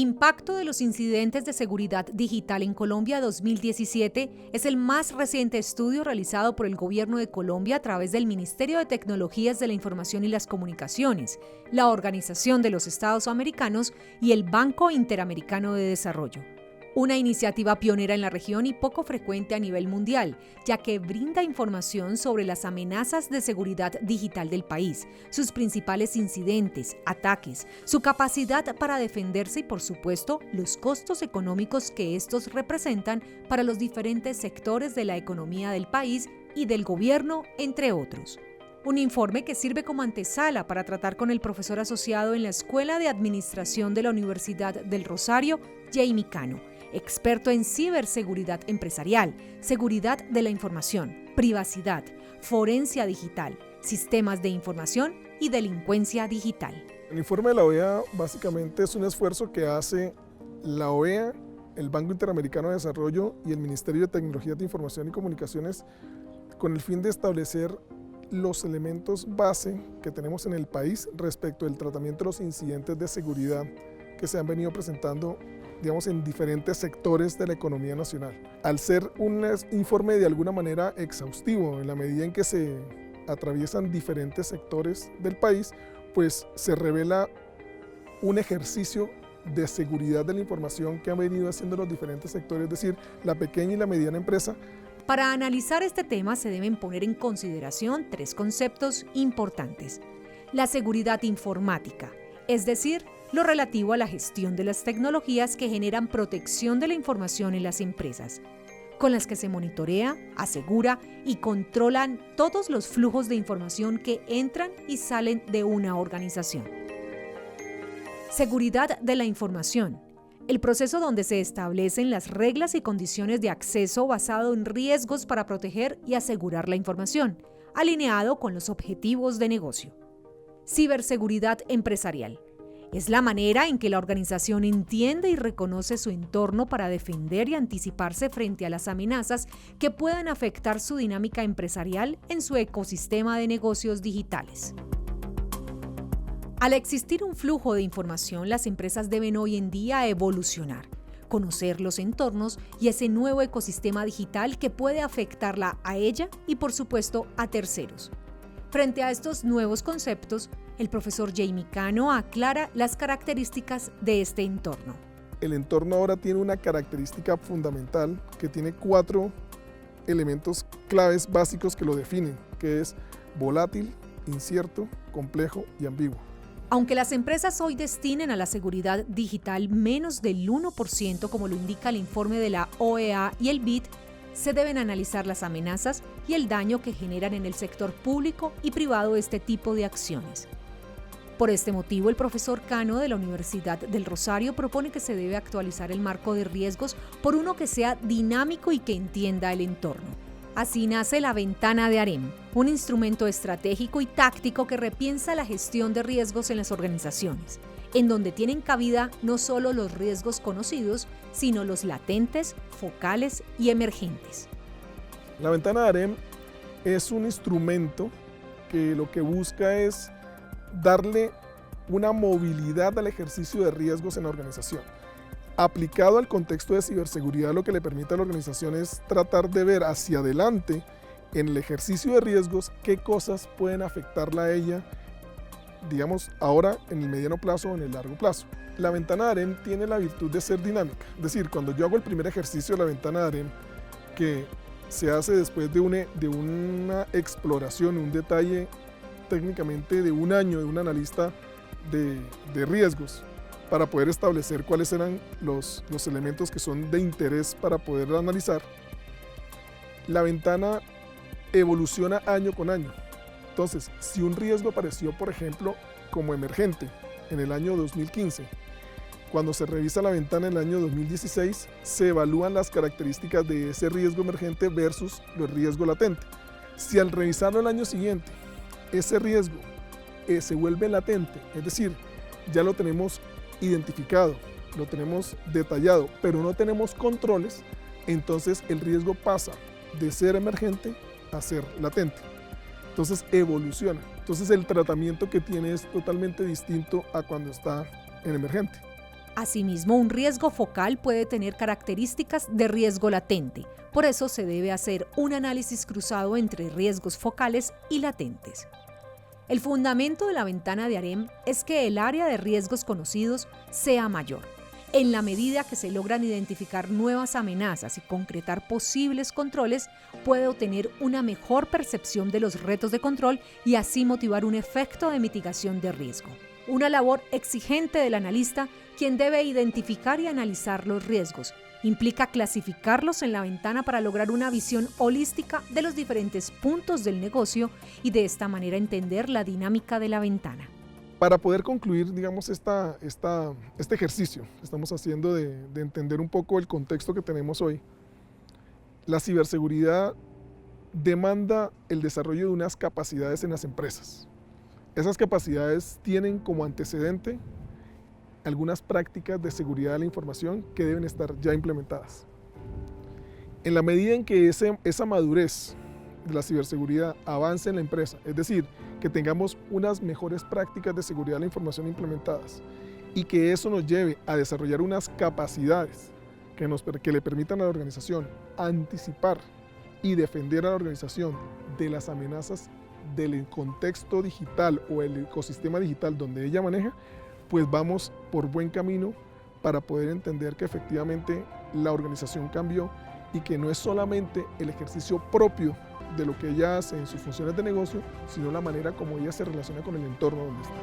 Impacto de los incidentes de seguridad digital en Colombia 2017 es el más reciente estudio realizado por el Gobierno de Colombia a través del Ministerio de Tecnologías de la Información y las Comunicaciones, la Organización de los Estados Americanos y el Banco Interamericano de Desarrollo. Una iniciativa pionera en la región y poco frecuente a nivel mundial, ya que brinda información sobre las amenazas de seguridad digital del país, sus principales incidentes, ataques, su capacidad para defenderse y, por supuesto, los costos económicos que estos representan para los diferentes sectores de la economía del país y del gobierno, entre otros. Un informe que sirve como antesala para tratar con el profesor asociado en la Escuela de Administración de la Universidad del Rosario, Jamie Cano, experto en ciberseguridad empresarial, seguridad de la información, privacidad, forencia digital, sistemas de información y delincuencia digital. El informe de la OEA básicamente es un esfuerzo que hace la OEA, el Banco Interamericano de Desarrollo y el Ministerio de Tecnologías de Información y Comunicaciones con el fin de establecer los elementos base que tenemos en el país respecto del tratamiento de los incidentes de seguridad que se han venido presentando, digamos, en diferentes sectores de la economía nacional. Al ser un informe de alguna manera exhaustivo, en la medida en que se atraviesan diferentes sectores del país, pues se revela un ejercicio de seguridad de la información que han venido haciendo los diferentes sectores, es decir, la pequeña y la mediana empresa. Para analizar este tema se deben poner en consideración tres conceptos importantes. La seguridad informática, es decir, lo relativo a la gestión de las tecnologías que generan protección de la información en las empresas, con las que se monitorea, asegura y controlan todos los flujos de información que entran y salen de una organización. Seguridad de la información, el proceso donde se establecen las reglas y condiciones de acceso basado en riesgos para proteger y asegurar la información, alineado con los objetivos de negocio. Ciberseguridad empresarial. Es la manera en que la organización entiende y reconoce su entorno para defender y anticiparse frente a las amenazas que puedan afectar su dinámica empresarial en su ecosistema de negocios digitales. Al existir un flujo de información, las empresas deben hoy en día evolucionar, conocer los entornos y ese nuevo ecosistema digital que puede afectarla a ella y, por supuesto, a terceros. Frente a estos nuevos conceptos, el profesor Jamie Cano aclara las características de este entorno. El entorno ahora tiene una característica fundamental que tiene 4 elementos claves básicos que lo definen, que es volátil, incierto, complejo y ambiguo. Aunque las empresas hoy destinen a la seguridad digital menos del 1%, como lo indica el informe de la OEA y el BID, se deben analizar las amenazas y el daño que generan en el sector público y privado este tipo de acciones. Por este motivo, el profesor Cano de la Universidad del Rosario propone que se debe actualizar el marco de riesgos por uno que sea dinámico y que entienda el entorno. Así nace la Ventana de AREM, un instrumento estratégico y táctico que repiensa la gestión de riesgos en las organizaciones, en donde tienen cabida no solo los riesgos conocidos, sino los latentes, focales y emergentes. La Ventana de AREM es un instrumento que lo que busca es darle una movilidad al ejercicio de riesgos en la organización. Aplicado al contexto de ciberseguridad, lo que le permite a la organización es tratar de ver hacia adelante en el ejercicio de riesgos qué cosas pueden afectarla a ella, digamos, ahora en el mediano plazo o en el largo plazo. La ventana de AREM tiene la virtud de ser dinámica, es decir, cuando yo hago el primer ejercicio de la ventana de AREM, que se hace después de una exploración, un detalle técnicamente de un año de un analista de riesgos, para poder establecer cuáles eran los elementos que son de interés para poder analizar, la ventana evoluciona año con año. Entonces, si un riesgo apareció, por ejemplo, como emergente en el año 2015, cuando se revisa la ventana en el año 2016, se evalúan las características de ese riesgo emergente versus el riesgo latente. Si al revisarlo el año siguiente, ese riesgo se vuelve latente, es decir, ya lo tenemos identificado, lo tenemos detallado, pero no tenemos controles, entonces el riesgo pasa de ser emergente a ser latente. Entonces evoluciona. Entonces el tratamiento que tiene es totalmente distinto a cuando está en emergente. Asimismo, un riesgo focal puede tener características de riesgo latente. Por eso se debe hacer un análisis cruzado entre riesgos focales y latentes. El fundamento de la ventana de AREM es que el área de riesgos conocidos sea mayor. En la medida que se logran identificar nuevas amenazas y concretar posibles controles, puede obtener una mejor percepción de los retos de control y así motivar un efecto de mitigación de riesgo. Una labor exigente del analista, quien debe identificar y analizar los riesgos. Implica clasificarlos en la ventana para lograr una visión holística de los diferentes puntos del negocio y de esta manera entender la dinámica de la ventana. Para poder concluir, digamos, este ejercicio que estamos haciendo de entender un poco el contexto que tenemos hoy, la ciberseguridad demanda el desarrollo de unas capacidades en las empresas. Esas capacidades tienen como antecedente algunas prácticas de seguridad de la información que deben estar ya implementadas. En la medida en que esa madurez de la ciberseguridad avance en la empresa, es decir, que tengamos unas mejores prácticas de seguridad de la información implementadas y que eso nos lleve a desarrollar unas capacidades que le permitan a la organización anticipar y defender a la organización de las amenazas del contexto digital o el ecosistema digital donde ella maneja, pues vamos por buen camino para poder entender que efectivamente la organización cambió y que no es solamente el ejercicio propio de lo que ella hace en sus funciones de negocio, sino la manera como ella se relaciona con el entorno donde está.